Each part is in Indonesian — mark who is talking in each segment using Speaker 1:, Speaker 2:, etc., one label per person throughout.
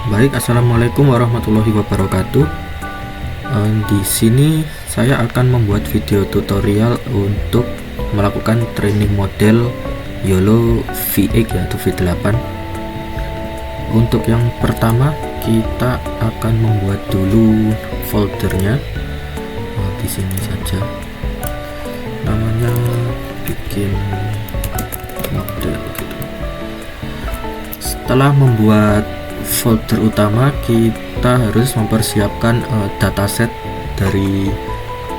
Speaker 1: Baik, assalamualaikum warahmatullahi wabarakatuh. Di sini saya akan membuat video tutorial untuk melakukan training model YOLO V8 atau V8. Untuk yang pertama kita akan membuat dulu foldernya. Di sini saja. Namanya bikin model gitu. Setelah membuat folder utama, kita harus mempersiapkan dataset dari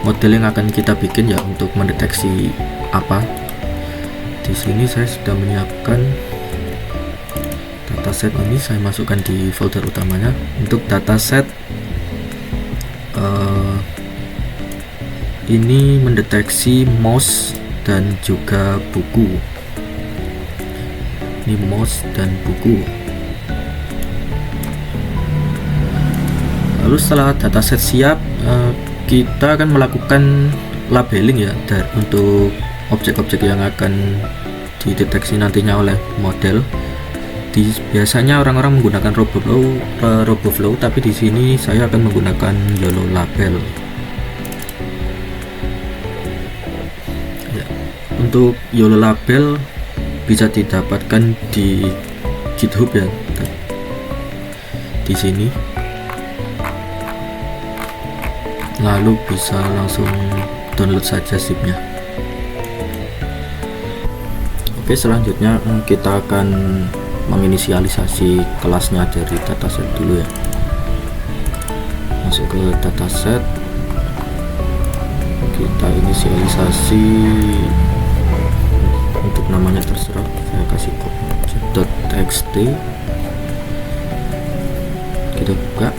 Speaker 1: model yang akan kita bikin ya, untuk mendeteksi apa. Di sini saya sudah menyiapkan dataset ini, saya masukkan di folder utamanya. Untuk dataset ini mendeteksi mouse dan juga buku. Ini mouse dan buku. Lalu setelah dataset siap, kita akan melakukan labeling ya untuk objek-objek yang akan dideteksi nantinya oleh model. Biasanya orang-orang menggunakan RoboFlow, tapi di sini saya akan menggunakan YOLO Label. Ya, untuk YOLO Label bisa didapatkan di GitHub ya, di sini. Lalu bisa langsung download saja zipnya. Oke, selanjutnya kita akan menginisialisasi kelasnya dari dataset dulu ya. Masuk ke dataset, kita inisialisasi, untuk namanya terserah, saya kasih .txt. Kita buka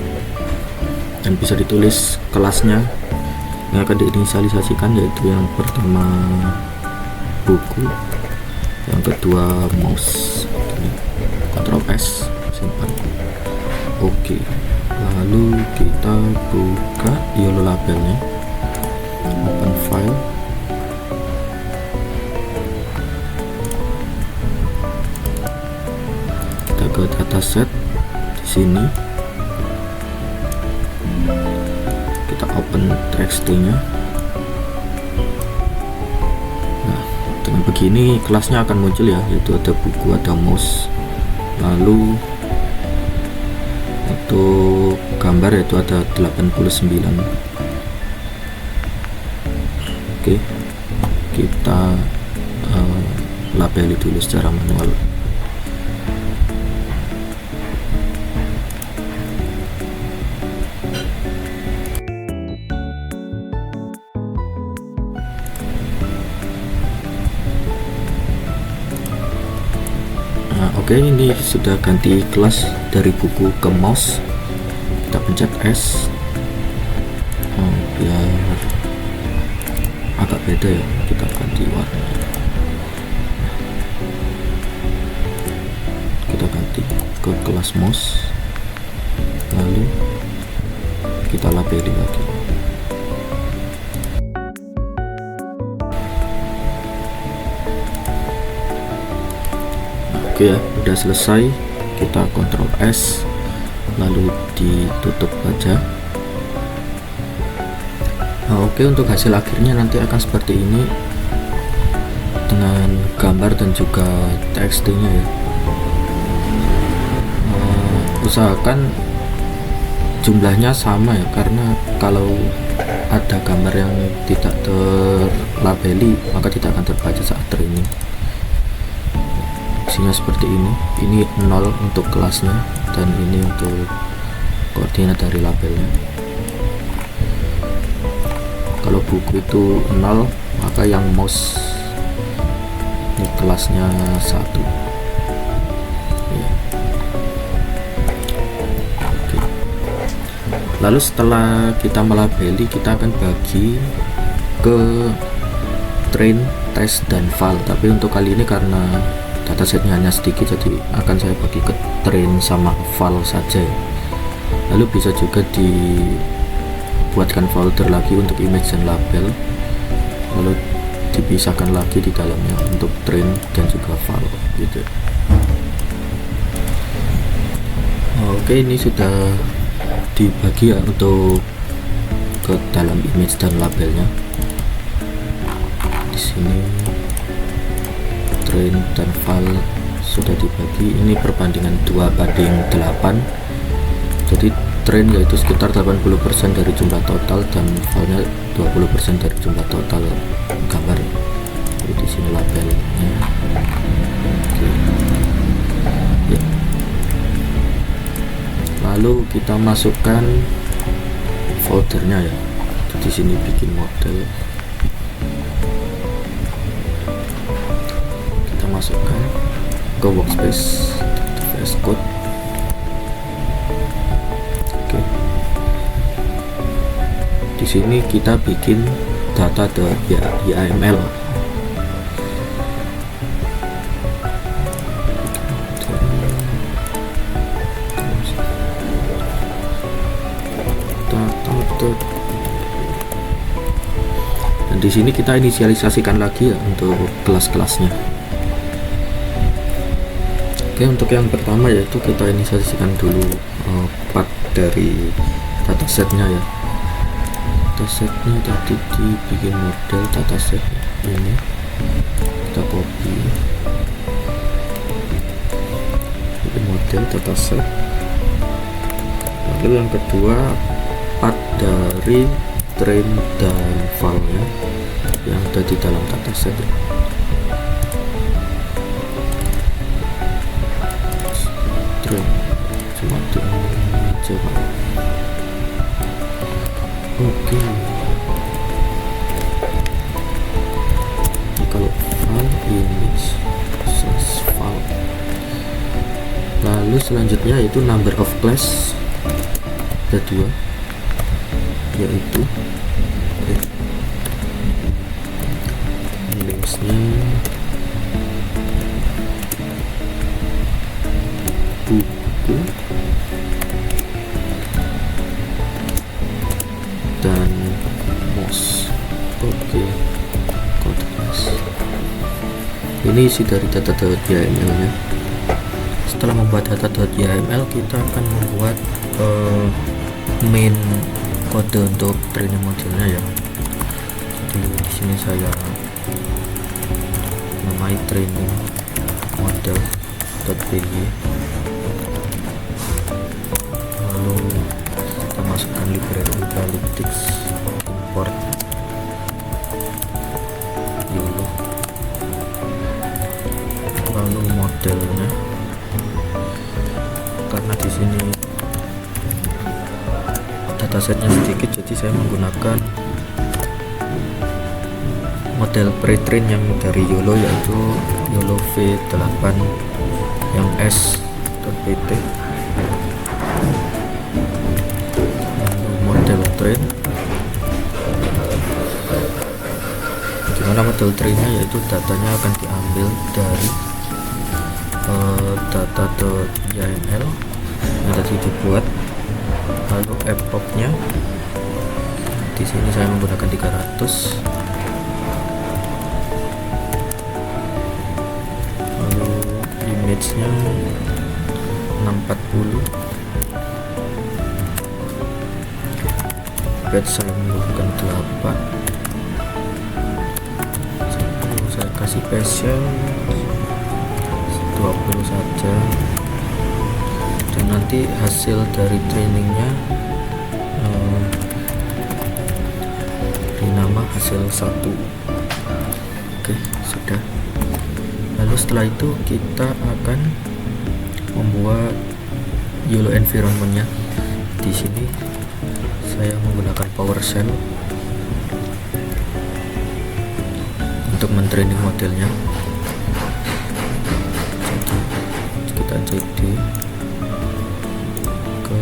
Speaker 1: dan bisa ditulis kelasnya yang akan diinisialisasikan, yaitu yang pertama buku, yang kedua mouse. Ctrl S, simpan. Oke, lalu kita buka YOLO labelnya, open file. Kita ke dataset di sini. Kita open txt-nya. Nah, dengan begini kelasnya akan muncul ya, yaitu ada buku, ada mouse. Lalu untuk gambar yaitu ada 89. Oke, kita labeli dulu secara manual. Oke, ini sudah ganti kelas dari buku ke mouse. Kita pencet S, biar agak beda ya, kita ganti warna. Kita ganti ke kelas mouse, lalu kita labeli lagi. Oke ya, udah selesai. Kita Ctrl S, lalu ditutup aja. Oke, untuk hasil akhirnya nanti akan seperti ini dengan gambar dan juga txt-nya ya. Usahakan jumlahnya sama ya, karena kalau ada gambar yang tidak terlabeli maka tidak akan terbaca saat training. Isinya seperti ini 0 untuk kelasnya, dan ini untuk koordinat dari labelnya. Kalau buku itu 0, maka yang mouse ini kelasnya 1 ya. Oke. Lalu setelah kita melabeli, kita akan bagi ke train, test, dan file. Tapi untuk kali ini karena datasetnya hanya sedikit, jadi akan saya bagi ke train sama file saja ya. Lalu bisa juga dibuatkan folder lagi untuk image dan label, lalu dipisahkan lagi di dalamnya untuk train dan juga file gitu. Oke, ini sudah dibagi ya untuk ke dalam image dan labelnya. Di sini train dan file sudah dibagi. Ini perbandingan 2:8. Jadi train yaitu sekitar 80% dari jumlah total dan filenya 20% dari jumlah total gambar. Jadi di sini labelnya. Oke. Ya. Lalu kita masukkan foldernya ya. Di sini bikin model. Kita masukkan ke workspace, VS Code. Oke. Di sini kita bikin data.yml. Dan di sini kita inisialisasikan lagi ya untuk kelas-kelasnya. Oke, untuk yang pertama yaitu kita inisialisasikan dulu part dari datasetnya ya. Datasetnya tadi dibikin model dataset ini, kita copy, bikin model dataset. Lalu yang kedua part dari train dan file yang ada di dalam dataset. Train cuma diambil aja Pak. Oke. Ini kalau file image slash file. Lalu selanjutnya itu number of class ada 2, yaitu linksnya buku dan mouse. Oke, konteks ini isi dari data.yml nya. Setelah membuat data.yml, kita akan membuat main kode untuk training modelnya ya. Jadi di sini saya namai training model.py. Lalu kita masukkan library analytics, import YOLO, lalu modelnya. Karena di sini datasetnya sedikit, jadi saya menggunakan model pre-train yang dari YOLO, yaitu YOLO V8 yang S.pt. Lalu model train, gimana model trainnya, yaitu datanya akan diambil dari data.yml yang tadi dibuat. Lalu epoch-nya di sini saya menggunakan 300. Lalu image-nya 640. Batch saya menggunakan 8. Saya kasih passion 20 saja. Dan nanti hasil dari trainingnya dinama hasil 1. Oke, sudah. Lalu setelah itu kita akan membuat YOLO environment-nya. Di sini saya menggunakan PowerShell untuk mentraining modelnya. Jadi kita cd ke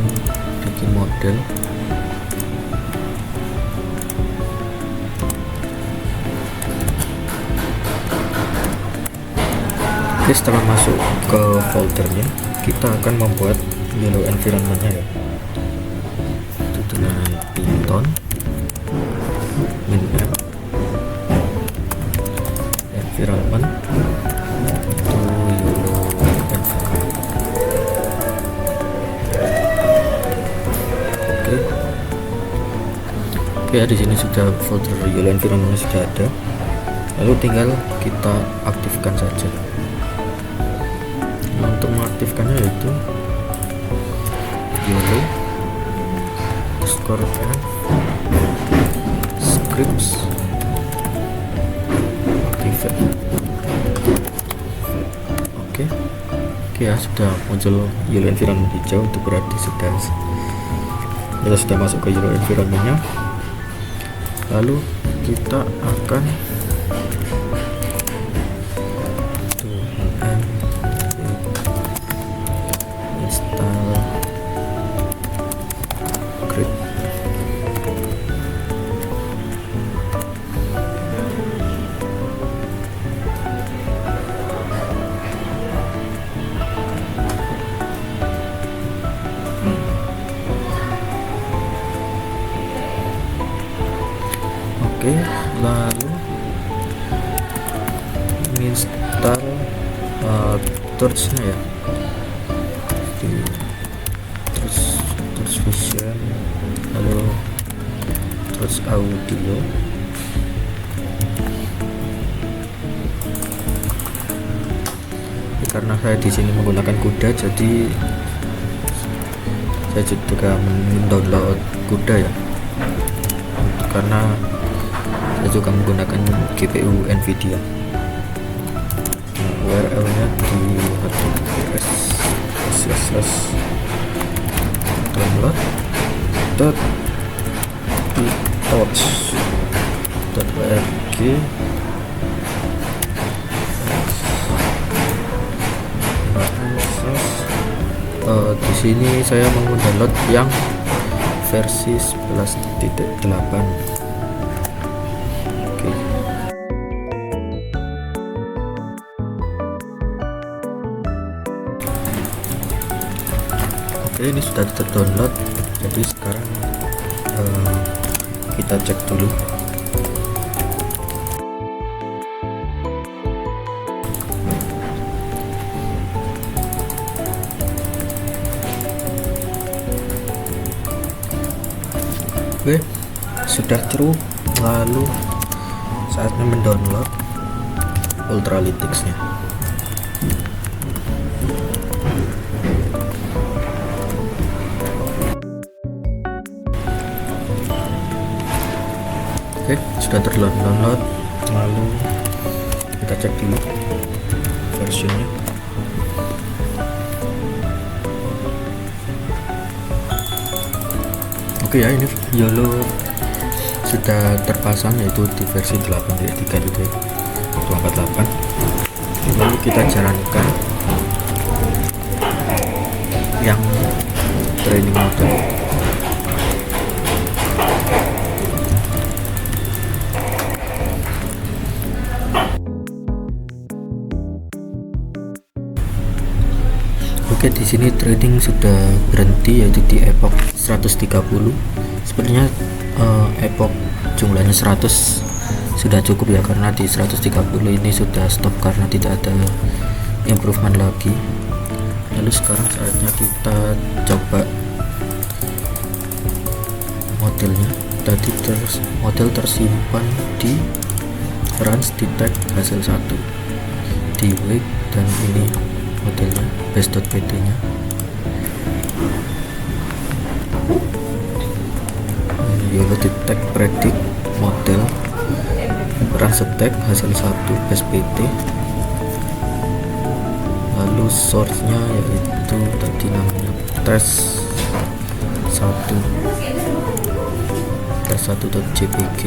Speaker 1: bikin model. Oke, setelah masuk ke foldernya, kita akan membuat YOLO environment-nya ya. Itu dengan Python min-app environment, itu YOLO environment. Oke, di sini sudah folder YOLO environment sudah ada, lalu tinggal kita aktifkan saja. Nah, untuk mengaktifkannya yaitu YOLO _n scripts activate. Oke ya, sudah muncul YOLO environment hijau, itu berarti kita sudah masuk ke YOLO environment-nya. Lalu kita akan install script. Oke, lalu install torch-nya ya, di torch vision, lalu torch audio. Karena saya di sini menggunakan kuda, jadi saya juga mendownload kuda ya, karena saya juga menggunakan GPU Nvidia. URL-nya di https download.torch.org. Di sini saya mau download yang versi 11.8. Oke, ini sudah terdownload, jadi sekarang kita cek dulu. Oke, sudah true. Lalu saatnya mendownload Ultralytics-nya. Oke, sudah terdownload. Lalu kita cek dulu versionnya. Oke ya, ini YOLO sudah terpasang, yaitu di versi 8.3.148. Lalu kita jalankan yang training model. Oke, di sini trading sudah berhenti, yaitu di epoch 130. Sepertinya epoch jumlahnya 100 sudah cukup ya, karena di 130 ini sudah stop karena tidak ada improvement lagi. Lalu sekarang saatnya kita coba modelnya. Tadi model tersimpan di runs detect hasil 1 di wake, dan ini modelnya base.pt nya. YOLO detect predict model run stack hasil 1 base pt. Lalu source nya yaitu tadi namanya test1.jpg.